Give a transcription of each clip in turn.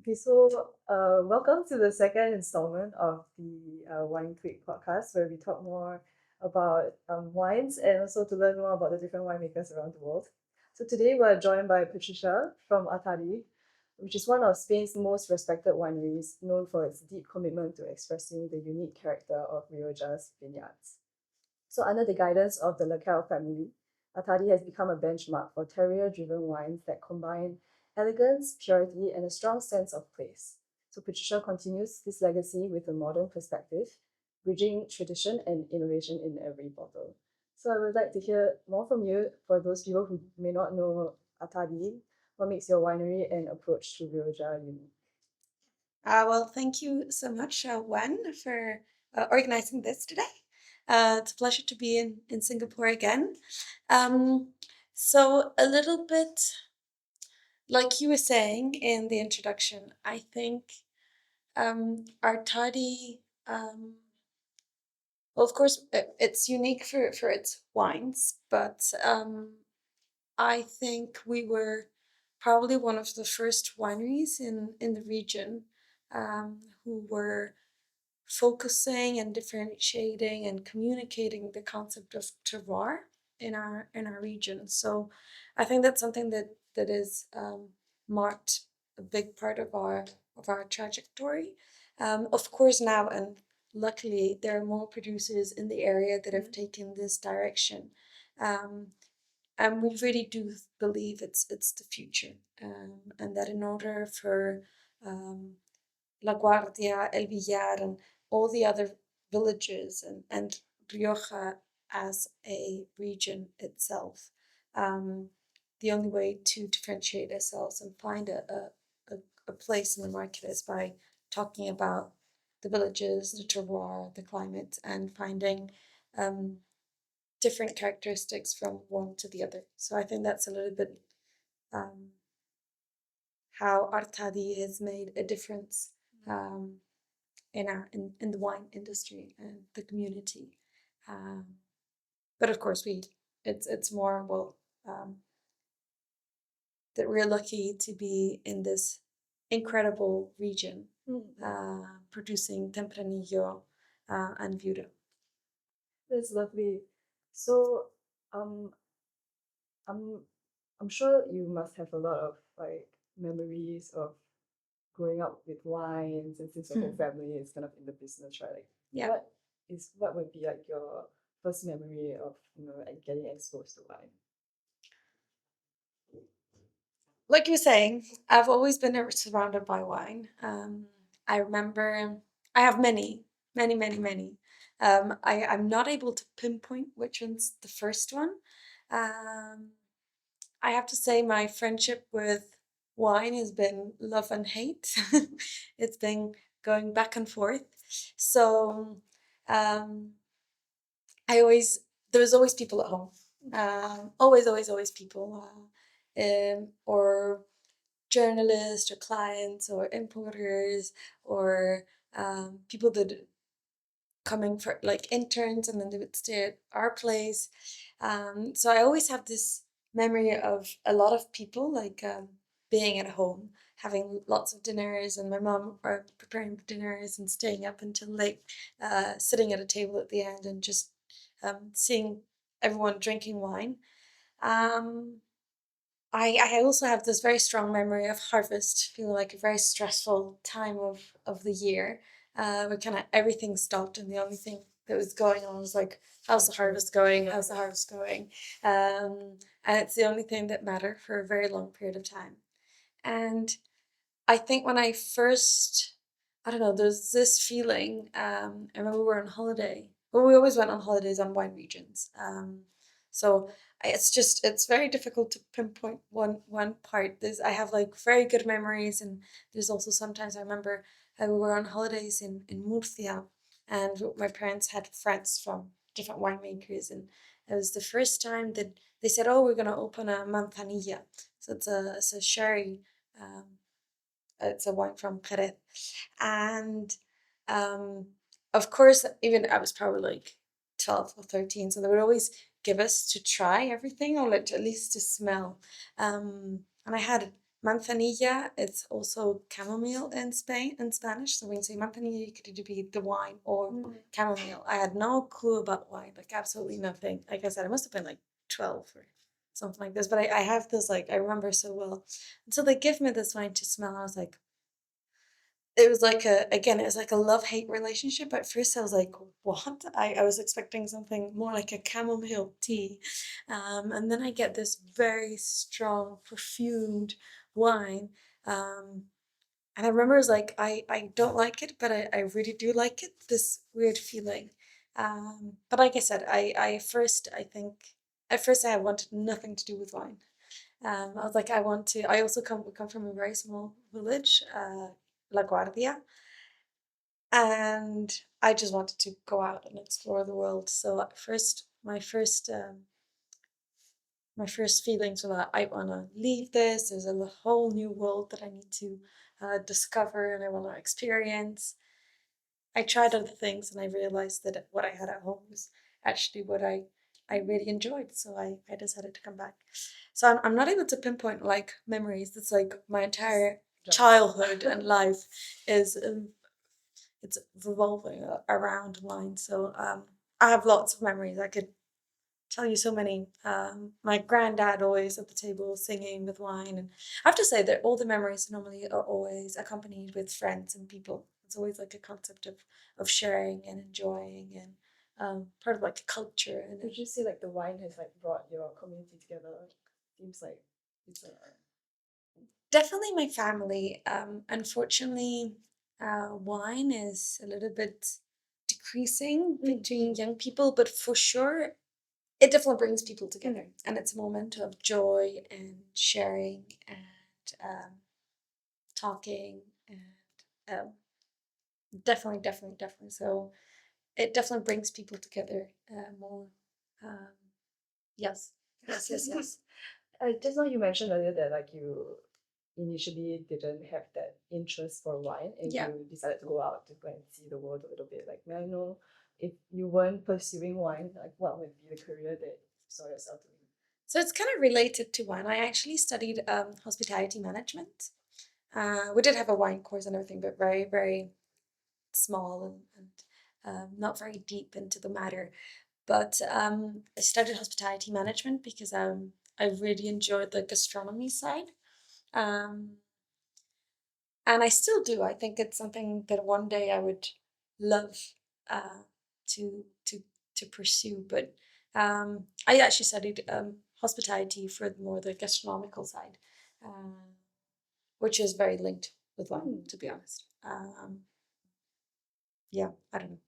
Okay, so welcome to the second installment of the Wine Clique podcast, where we talk more about wines and also to learn more about the different winemakers around the world. So today we're joined by Patricia from Artadi, which is one of Spain's most respected wineries, known for its deep commitment to expressing the unique character of Rioja's vineyards. So under the guidance of the Lacal family, Artadi has become a benchmark for terroir-driven wines that combine elegance, purity, and a strong sense of place. So Patricia continues this legacy with a modern perspective, bridging tradition and innovation in every bottle. So I would like to hear more from you for those people who may not know Artadi. What makes your winery and approach to Rioja unique? Well, thank you so much, Wen, for organizing this today. It's a pleasure to be in Singapore again. Um, so, a little bit like you were saying in the introduction, I think Artadi, well, of course, it's unique for its wines, but I think we were probably one of the first wineries in the region who were focusing and differentiating and communicating the concept of terroir in our region. So I think that's something that is marked a big part of our trajectory. Of course now and luckily there are more producers in the area that have taken this direction. Um, and we really do believe it's the future, and that in order for um, La Guardia, El Villar, and all the other villages, and Rioja as a region itself. Um, the only way to differentiate ourselves and find a place in the market is by talking about the villages, the terroir, the climate, and finding um, different characteristics from one to the other. So I think that's a little bit um, how Artadi has made a difference um, in the wine industry and the community. Um, but of course, it's more um, that we're lucky to be in this incredible region producing Tempranillo and Viudo. That's lovely. So um, I'm I'm sure you must have a lot of like memories of growing up with wines, and since your whole family is kind of in the business, right? Like Yeah. what would be like your first memory of like getting exposed to wine? Like you were saying, I've always been surrounded by wine. I remember I have many, many, many, many. I'm not able to pinpoint which one's the first one. Um, I have to say my friendship with wine has been love and hate. It's been going back and forth. So um, I always there was always people at home. Always, always, always people. Or journalists or clients or importers or people that coming for like interns and then they would stay at our place. So I always have this memory of a lot of people like being at home, having lots of dinners, and my mom preparing dinners and staying up until late, sitting at a table at the end and just seeing everyone drinking wine. Um, I also have this very strong memory of harvest, feeling like a very stressful time of the year, where kind of everything stopped and the only thing that was going on was like, how's the harvest going? How's the harvest going? And it's the only thing that mattered for a very long period of time. And I think when I first, I don't know, there's this feeling. I remember we were on holiday. Well, we always went on holidays on wine regions. So it's very difficult to pinpoint one part. I have like very good memories, and there's also sometimes I remember we were on holidays in Murcia, and my parents had friends from different winemakers, and it was the first time that they said, "Oh, we're gonna open a manzanilla." So it's a sherry. Um, it's a wine from Jerez. And um, of course, even I was probably like 12 or 13, so they would always give us to try everything or like at least to smell. And I had manzanilla, it's also chamomile in Spanish. So when you say manzanilla, you could either be the wine or chamomile. I had no clue about wine, like absolutely nothing. Like I said, I must have been like 12 or something like this. But I have this, like, I remember so well. And so they give me this wine to smell. And I was like, it was like it was like a love-hate relationship. At first I was like, what? I was expecting something more like a chamomile tea. And then I get this very strong, perfumed wine. Um, and I remember it was like, I don't like it, but I really do like it, this weird feeling. But like I said, I think, at first I wanted nothing to do with wine. I was like, I also come from a very small village, La Guardia, and I just wanted to go out and explore the world. So at first, my first feelings were that I want to leave this. There's a whole new world that I need to discover and I want to experience. I tried other things and I realized that what I had at home was actually what I really enjoyed. So I decided to come back. So I'm not able to pinpoint like memories. It's like my entire childhood and life is it's revolving around wine. So I have lots of memories. I could tell you so many. My granddad always at the table singing with wine, and I have to say that all the memories normally are always accompanied with friends and people. It's always like a concept of sharing and enjoying and part of like a culture. And Would you say like the wine has like brought your community together? Seems like it's a definitely my family. Unfortunately, wine is a little bit decreasing between young people, but for sure it definitely brings people together, and it's a moment of joy and sharing and talking and um, definitely. So it definitely brings people together more. Um, yes, yes. Just now you mentioned earlier that like you initially didn't have that interest for wine and Yeah. you decided to go out to go and see the world a little bit. Like, may I know if you weren't pursuing wine, like what would be the career that you saw yourself doing? So it's kind of related to wine. I actually studied hospitality management. We did have a wine course and everything, but very small and not very deep into the matter. But I studied hospitality management because I really enjoyed the gastronomy side. Um, and I still do. I think it's something that one day I would love uh, to to to pursue. But I actually studied hospitality for more the gastronomical side, which is very linked with wine, to be honest. Yeah, I don't know,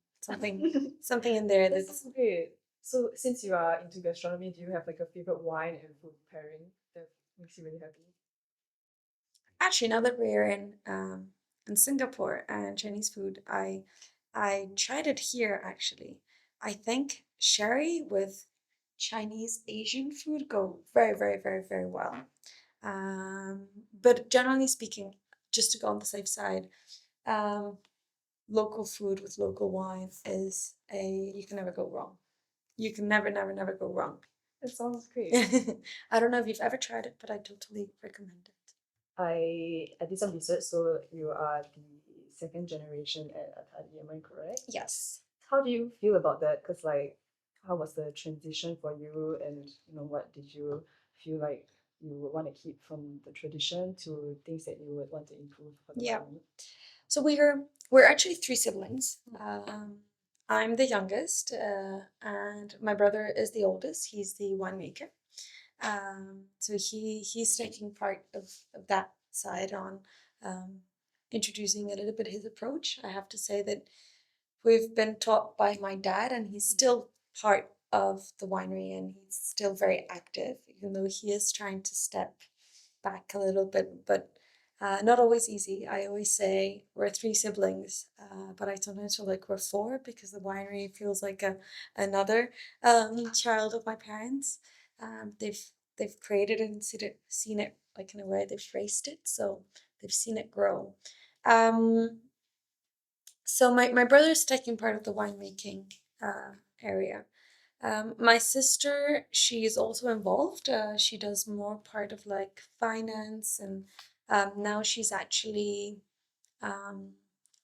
something in there that's great. So since you are into gastronomy, do you have like a favorite wine and food pairing that makes you really happy? actually, now that we're in Singapore and Chinese food, I tried it here actually. I think sherry with Chinese Asian food go very well. Um, but generally speaking, just to go on the safe side, um, local food with local wine is a you can never go wrong. You can never go wrong. That sounds great. I don't know if you've ever tried it, but I totally recommend it. I did some research, so you are the second generation at Artadi, am I correct? Yes. How do you feel about that? Because like, how was the transition for you, and what did you feel like you would want to keep from the tradition to things that you would want to improve for the Yeah. family? So we're actually three siblings. I'm the youngest, and my brother is the oldest. He's the winemaker. So he's taking part of that side on um, introducing a little bit his approach. I have to say that we've been taught by my dad, and he's still part of the winery, and he's still very active, even though he is trying to step back a little bit, but not always easy. I always say we're three siblings, but I sometimes feel like we're four because the winery feels like another child of my parents. They've created it and seen it like in a way they've raised it, so they've seen it grow. Um, so my brother's taking part of the winemaking area. My sister, she is also involved. She does more part of like finance and Now she's actually um,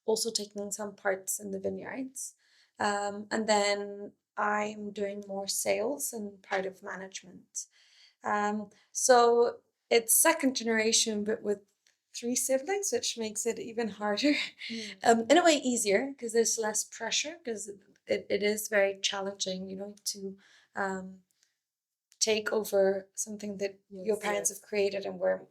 also taking some parts in the vineyards. And then I'm doing more sales and part of management. So it's second generation, but with three siblings, which makes it even harder. In a way, easier because there's less pressure because it is very challenging, to um, take over something that your parents have created and where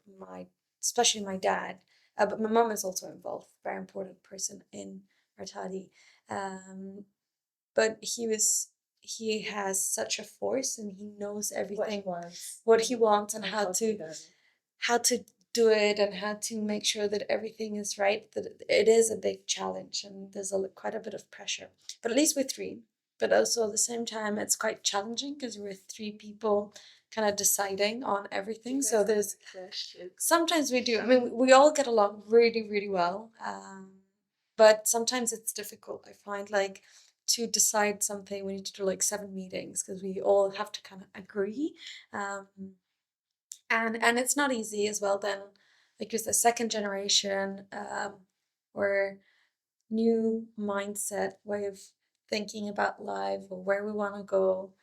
especially my dad, but my mom is also involved, very important person in Artadi. Um, but he has such a force and he knows everything, what he wants and how to do it and how to make sure that everything is right. That it is a big challenge and there's quite a bit of pressure. But at least we're three. But also at the same time, it's quite challenging because we're three people kind of deciding on everything. So there's sometimes we do. I mean, we all get along really, really well. But sometimes it's difficult. I find like to decide something, we need to do like 7 meetings because we all have to kind of agree. Um, and it's not easy as well then, because the second generation or new mindset way of thinking about life or where we want to go.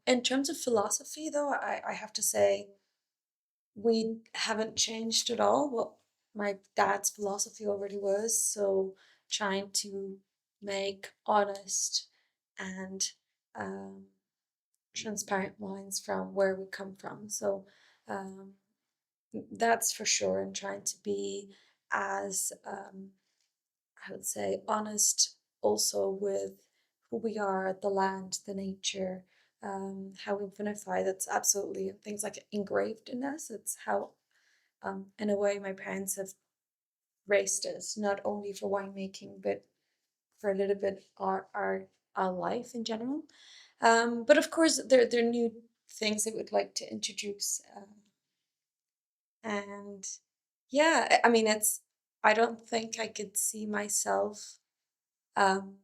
In terms of philosophy though, I have to say we haven't changed at all what my dad's philosophy already was. So trying to make honest and um, transparent wines from where we come from. So um, that's for sure, and trying to be as I would say honest also with who we are, the land, the nature, how we vinify. That's absolutely things like engraved in us. It's how, in a way, my parents have raised us, not only for winemaking, but for a little bit our life in general. But of course, there are new things they would like to introduce. And yeah, I mean, I don't think I could see myself um,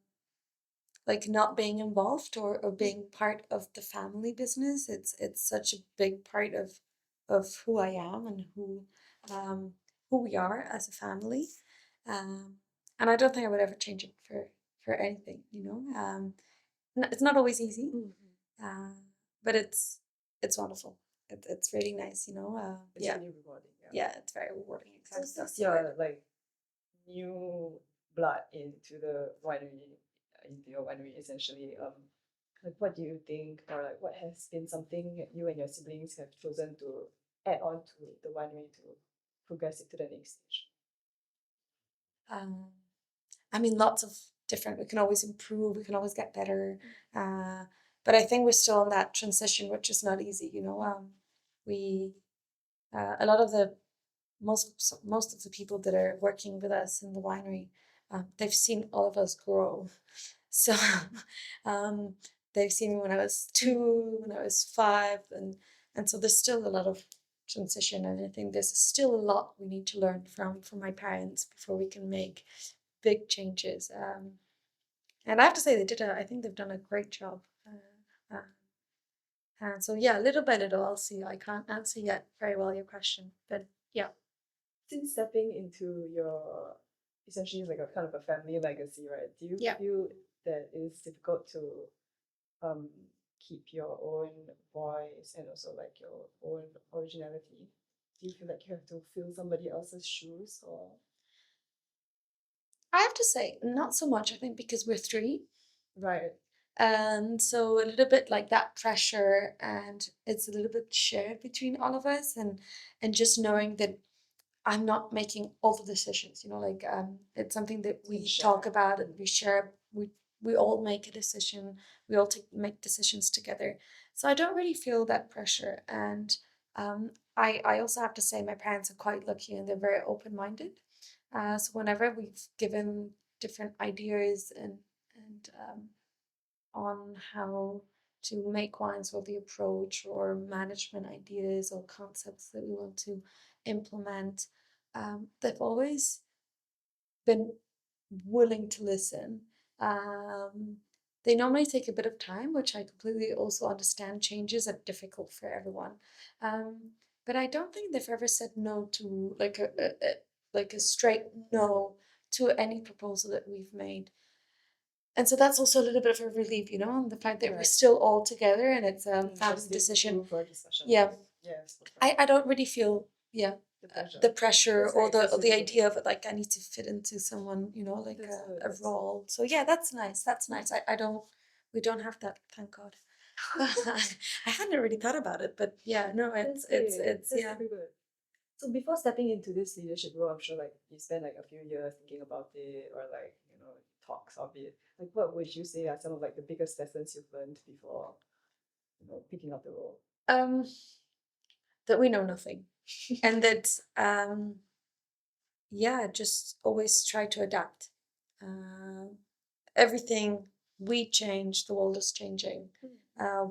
like not being involved or being part of the family business. It's such a big part of who I am and um, who we are as a family. Um, and I don't think I would ever change it for anything. It's not always easy, uh, but it's wonderful. It's really nice. It's Yeah, really rewarding. yeah, it's very rewarding. So Exactly, that's since the word. you're like new blood into the winery, into your winery essentially, like what do you think, or like what has been something you and your siblings have chosen to add on to the winery to progress it to the next stage? Um, I mean, lots of different. We can always improve. We can always get better. Uh, but I think we're still in that transition, which is not easy. We a lot of the most of the people that are working with us in the winery, they've seen all of us grow. So um, they've seen me when I was 2, when I was 5, and so there's still a lot of transition, and I think there's still a lot we need to learn from my parents before we can make big changes. And I have to say I think they've done a great job. And so yeah, little by little, I'll see. I can't answer yet very well your question, but yeah. Since stepping into your essentially like a kind of a family legacy, right? Do you Yeah. feel that it is difficult to um keep your own voice and also like your own originality? Do you feel like you have to fill somebody else's shoes or I have to say, not so much, I think, because we're three. right? And so a little bit like that pressure, and it's a little bit shared between all of us, and just knowing that I'm not making all the decisions, like it's something that we talk about and we share. We all make a decision. We all make decisions together. So I don't really feel that pressure. And I also have to say my parents are quite lucky and they're very open minded. So whenever we've given different ideas and on how to make wines or the approach or management ideas or concepts that we want to implement, they've always been willing to listen. Um, they normally take a bit of time, which I completely also understand. Changes are difficult for everyone. Um, but I don't think they've ever said no to like a straight no to any proposal that we've made. And so that's also a little bit of a relief, you know, the fact that we're Right. still all together and it's a There's family still decision. room for discussion. Yeah. Yes. I don't really feel The pressure. the pressure That's or right, the that's or the really good. idea of it, like I need to fit into someone, you know, like That's good, a that's role. So yeah, that's nice. That's nice. I don't we don't have that, thank God. I hadn't really thought about it, but yeah, no, That's it's great. it's That's yeah. super good. So before stepping into this leadership role, I'm sure like you spent like a few years thinking about it or like, you know, talks of it. Like what would you say are some of like the biggest lessons you've learned before, you know, picking up the role? Um that we know nothing. And that yeah, just always try to adapt. Everything we change, the world is changing.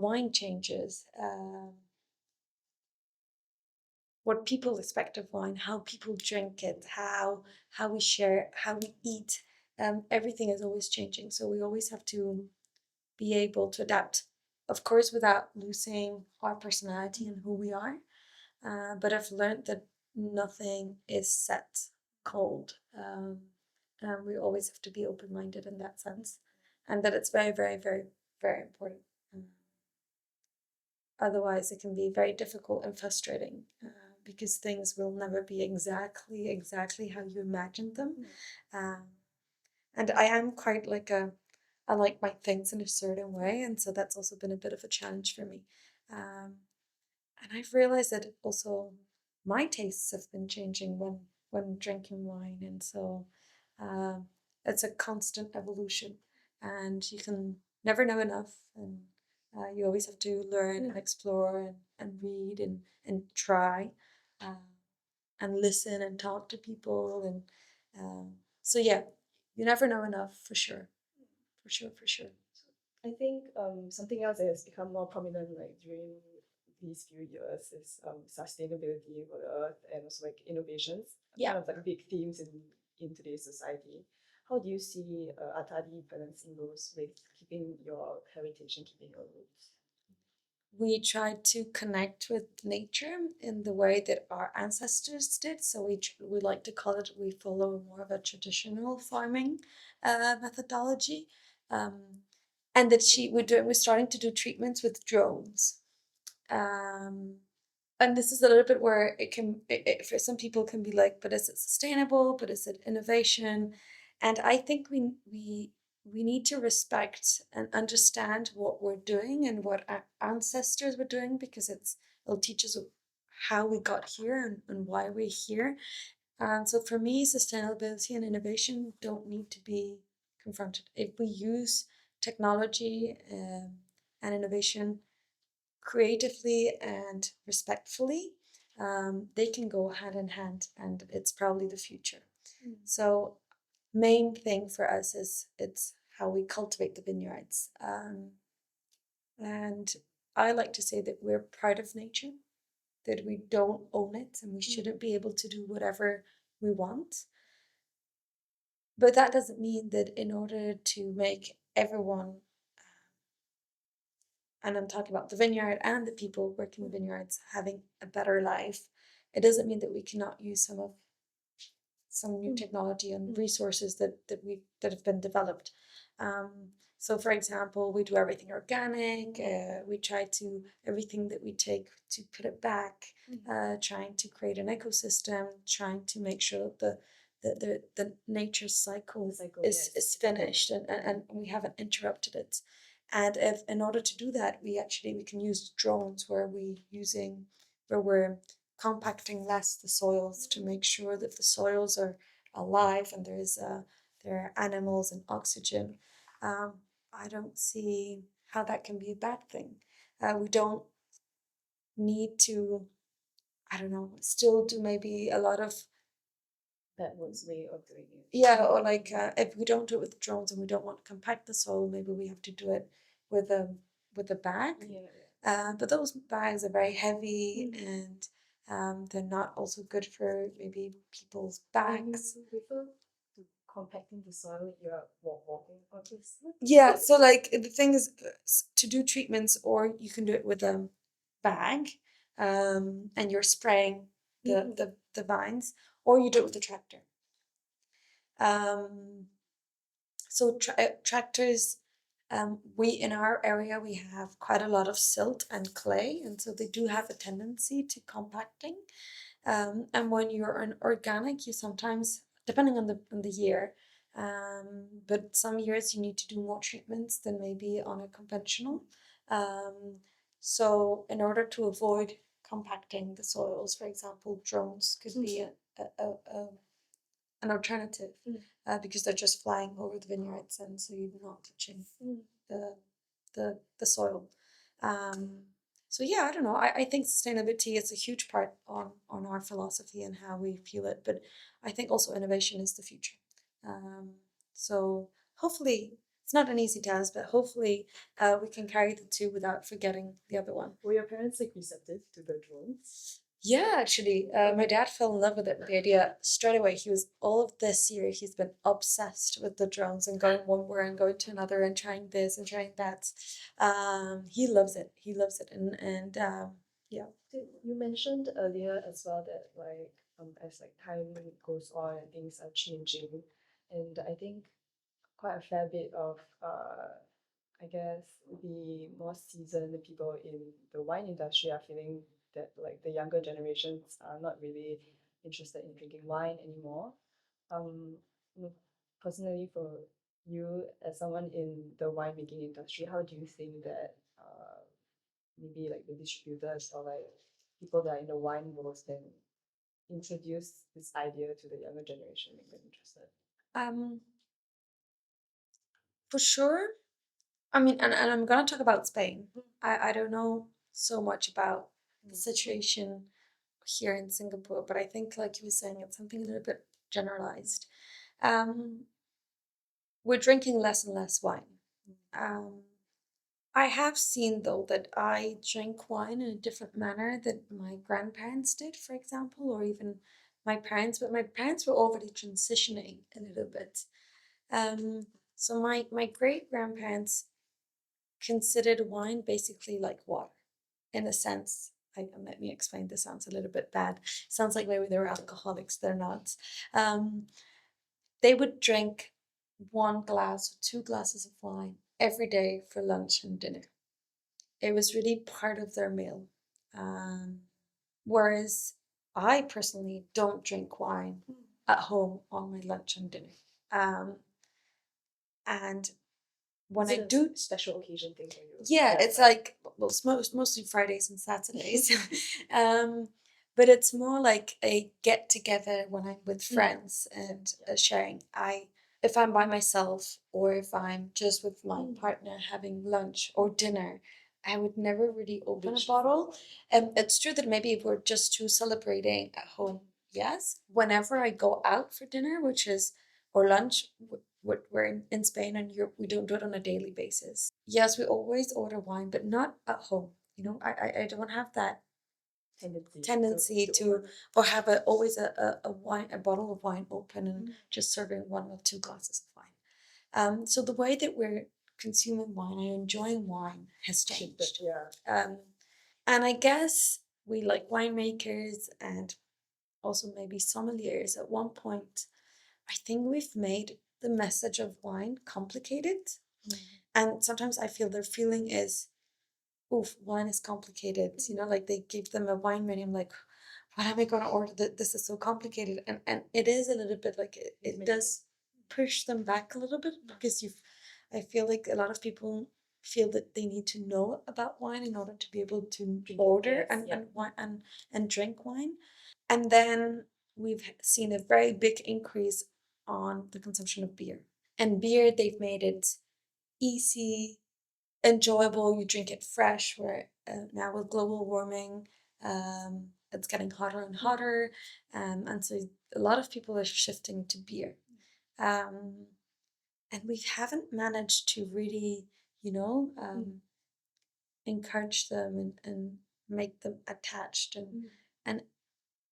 Wine changes. What people expect of wine, how people drink it, how we share, how we eat. Everything is always changing. So we always have to be able to adapt, of course, without losing our personality and who we are. But I've learned that nothing is set cold. And we always have to be open minded in that sense, and that it's very, very, very, very important. Otherwise, it can be very difficult and frustrating because things will never be exactly how you imagined them. Um, and I am quite like I like my things in a certain way, and so that's also been a bit of a challenge for me. And I've realized that also my tastes have been changing when drinking wine, and so um, it's a constant evolution, and you can never know enough, and you always have to learn and explore and read and try, uh, and listen and talk to people, and so yeah, you never know enough for sure, for sure, for sure. I think something else that has become more prominent like during these few years is sustainability for the earth and also like innovations. Yeah. Kind of like big themes in today's society. How do you see Artadi balancing those with keeping your heritage and keeping your roots? We try to connect with nature in the way that our ancestors did. So we like to call it, we follow more of a traditional farming methodology. Um, and that we're starting to do treatments with drones. Um, and this is a little bit where for some people can be like, but is it sustainable? But is it innovation? And I think we need to respect and understand what we're doing and what our ancestors were doing, because it'll teach us how we got here and why we're here. And so for me, sustainability and innovation don't need to be confronted. If we use technology and innovation creatively and respectfully, they can go hand in hand, and it's probably the future. So, main thing for us is it's how we cultivate the vineyards, and I like to say that we're part of nature, that we don't own it, and we shouldn't be able to do whatever we want. But that doesn't mean that in order to make everyone, and I'm talking about the vineyard and the people working the vineyards having a better life, it doesn't mean that we cannot use some new technology and resources that have been developed. So, for example, we do everything organic. We try to everything that we take to put it back. Trying to create an ecosystem, trying to make sure that the nature cycle, is finished and we haven't interrupted it. And if in order to do that, we can use drones where we're compacting less the soils to make sure that the soils are alive and there are animals and oxygen. I don't see how that can be a bad thing. We don't need to, I don't know, still do maybe a lot of Backwards way of doing it. yeah, or like if we don't do it with drones and we don't want to compact the soil, maybe we have to do it with a bag. But those bags are very heavy and they're not also good for maybe people's backs. Refer to compacting the soil, you're walking on this. Yeah, so like the thing is to do treatments, or you can do it with a bag. and you're spraying the vines, or you do it with a tractor. So tractors, we in our area we have quite a lot of silt and clay, and so they do have a tendency to compacting. And when you're an organic, you sometimes, depending on the year, but some years you need to do more treatments than maybe on a conventional. So in order to avoid compacting the soils, for example, drones could be an alternative, because they're just flying over the vineyards, and so you're not touching the soil. So yeah, I don't know. I think sustainability is a huge part on our philosophy and how we view it, but I think also innovation is the future. So hopefully it's not an easy task, but hopefully we can carry the two without forgetting the other one. Were your parents like receptive to the drones? Yeah, actually, my dad fell in love with it. The idea straight away. He was all of this year. He's been obsessed with the drones and going one way and going to another and trying this and trying that. He loves it. He loves it, and yeah. You mentioned earlier as well that like as like time goes on and things are changing, and I think quite a fair bit of I guess the more seasoned people in the wine industry are feeling that like the younger generations are not really interested in drinking wine anymore. Um, you know, personally, for you as someone in the winemaking industry, how do you think that maybe like the distributors or like people that are in the wine world can introduce this idea to the younger generation, make them interested? Um, for sure. I mean, and I'm gonna talk about Spain. I don't know so much about the situation here in Singapore, but I think, like you were saying, it's something a little bit generalized. Um, we're drinking less and less wine. Um, I have seen though that I drink wine in a different manner than my grandparents did, for example, or even my parents, but my parents were already transitioning a little bit. So my great grandparents considered wine basically like water, in a sense. Let me explain. This sounds a little bit bad. Sounds like maybe they were alcoholics. They're not. Um, they would drink 1 glass or 2 glasses of wine every day for lunch and dinner. It was really part of their meal. Um, Whereas I personally don't drink wine at home on my lunch and dinner. And when I do, special occasion thing for you? yeah, it's like, well, it's mostly Fridays and Saturdays. But it's more like a get together when I'm with friends and sharing. If I'm by myself or if I'm just with my partner having lunch or dinner, I would never really open a bottle. And it's true that maybe if we're just two celebrating at home, yes. Whenever I go out for dinner, which is or lunch, we're in Spain and Europe, we don't do it on a daily basis. Yes, we always order wine, but not at home. I don't have that tendency to or have always a wine a bottle of wine open and just serving 1 or 2 glasses of wine. So the way that we're consuming wine and enjoying wine has changed. And I guess we like winemakers and also maybe sommeliers at one point. I think we've made the message of wine complicated. And sometimes I feel their feeling is, oof, wine is complicated. Like they give them a wine menu. I'm like, what am I going to order? This is so complicated. And it is a little bit like it does push them back a little bit because I feel like a lot of people feel that they need to know about wine in order to be able to order and drink wine. And then we've seen a very big increase on the consumption of beer. And beer, they've made it easy, enjoyable. You drink it fresh. Where now with global warming, it's getting hotter and hotter, and so a lot of people are shifting to beer. And we haven't managed to really, encourage them and make them attached and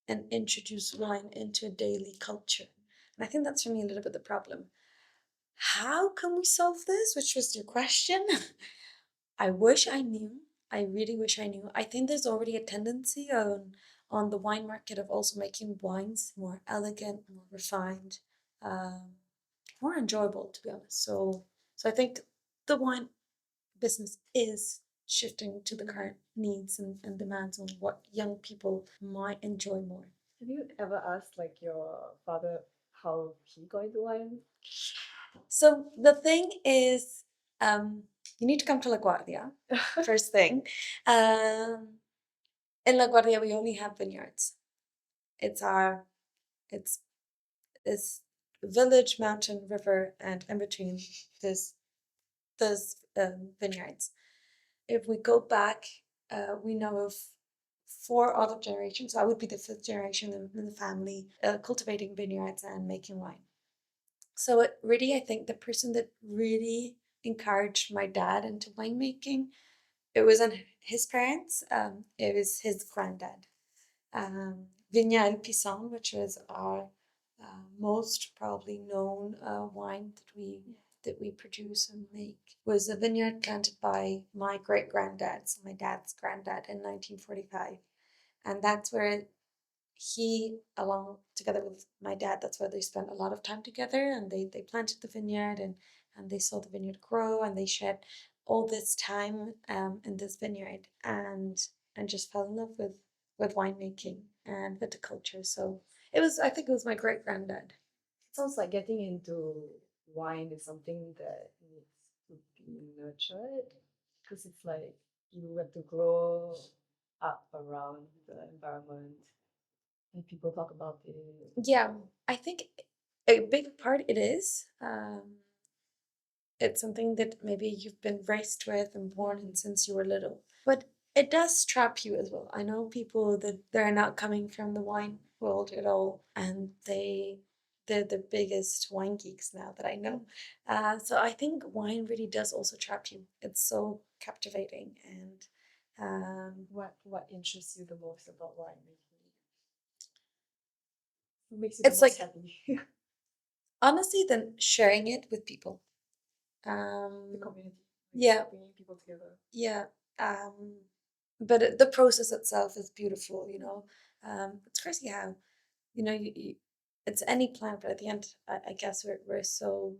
and introduce wine into a daily culture. And I think that's for me a little bit the problem. How can we solve this? Which was your question. I wish I knew. I really wish I knew. I think there's already a tendency on the wine market of also making wines more elegant, more refined, um, more enjoyable, to be honest. So I think the wine business is shifting to the current needs and demands on what young people might enjoy more. Have you ever asked like your father how he got into wine? So the thing is, you need to come to La Guardia, first thing. Um, in La Guardia, we only have vineyards. It's our, it's this village, mountain, river, and in between there's vineyards. If we go back, we know of four other generations. So I would be the fifth generation in the family cultivating vineyards and making wine. So it really, I think the person that really encouraged my dad into winemaking, it wasn't his parents. It was his granddad. Vignal Pisson, which is our most probably known wine that we produce and make, was a vineyard planted by my great granddad, so my dad's granddad, in 1945, and that's where he, along together with my dad, that's where they spent a lot of time together, and they planted the vineyard and they saw the vineyard grow, and they shed all this time in this vineyard and just fell in love with winemaking and viticulture. So it was, I think it was my great granddad. Sounds like getting into wine is something that needs to be nurtured because it's like you have to grow up around the environment and people talk about it. Yeah, I think a big part it is. It's something that maybe you've been raised with and born in since you were little. But it does trap you as well. I know people that they're not coming from the wine world at all, and they're the biggest wine geeks now that I know. So I think wine really does also trap you. It's so captivating, and What interests you the most about wine making? What makes you the it's most like happy? honestly, then sharing it with people. The community, Yeah, bringing people together. yeah. But the process itself is beautiful, you know. It's crazy how, you know, it's any plant, but at the end, I guess we're so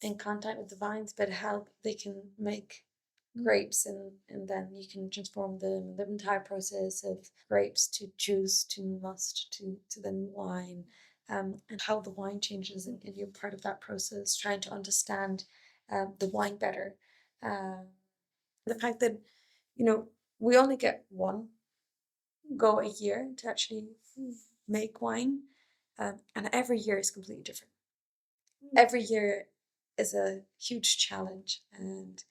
in contact with the vines, but how they can make grapes and then you can transform them, the entire process of grapes to juice to must to then wine, and how the wine changes and you're part of that process, trying to understand the wine better. The fact that, you know, we only get one go a year to actually make wine, and every year is completely different. Every year is a huge challenge, and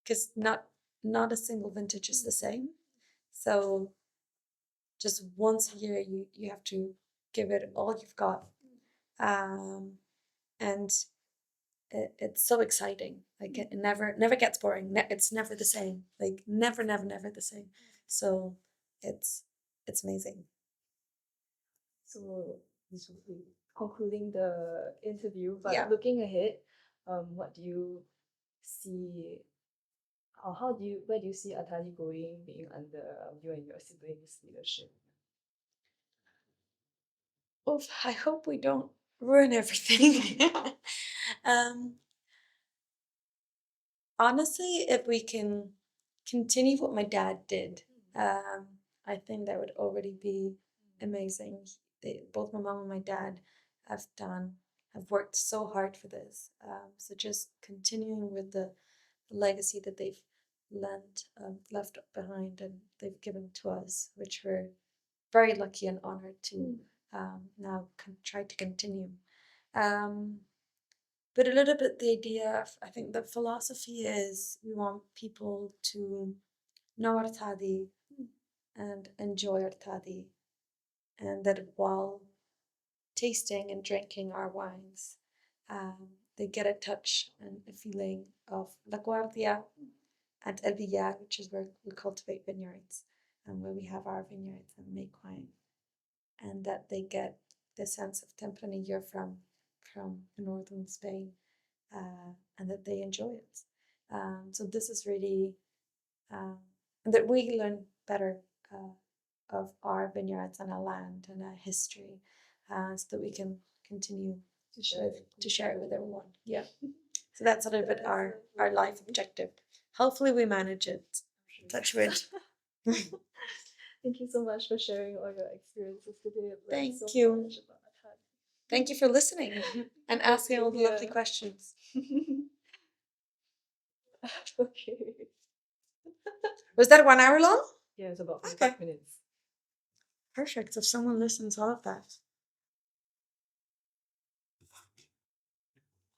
because not a single vintage is the same. So just once a year, you have to give it all you've got, um, and it's so exciting. Like it never gets boring. It's never the same. Like never the same. So it's it's amazing. So this will be concluding the interview, but Yeah. looking ahead, what do you see, or where do you see Artadi going being under you and your siblings' leadership? Oh, I hope we don't ruin everything. um, Honestly, if we can continue what my dad did, I think that would already be amazing. Both my mom and my dad have done, have worked so hard for this. So just continuing with the legacy that they've left behind and they've given to us, which we're very lucky and honored to now try to continue. Um, but a little bit the idea of, I think the philosophy is we want people to know Artadi and enjoy Artadi, and that while tasting and drinking our wines, they get a touch and a feeling of La Guardia and El Villar, which is where we cultivate vineyards and where we have our vineyards and make wine, and that they get the sense of Tempranillo from northern Spain, and that they enjoy it. So this is really that we learn better of our vineyards and our land and our history, so that we can continue to share it with everyone. Yeah. So that's a little bit our life objective. Hopefully we manage it. Touch wood. Thank you so much for sharing all your experiences today. I've learned Thank so you. much about Artadi. Thank you for listening and asking all the lovely Yeah. questions. Okay. Was that 1 hour long? Yeah, it's about Okay. 45 minutes. Perfect. If someone listens all of that.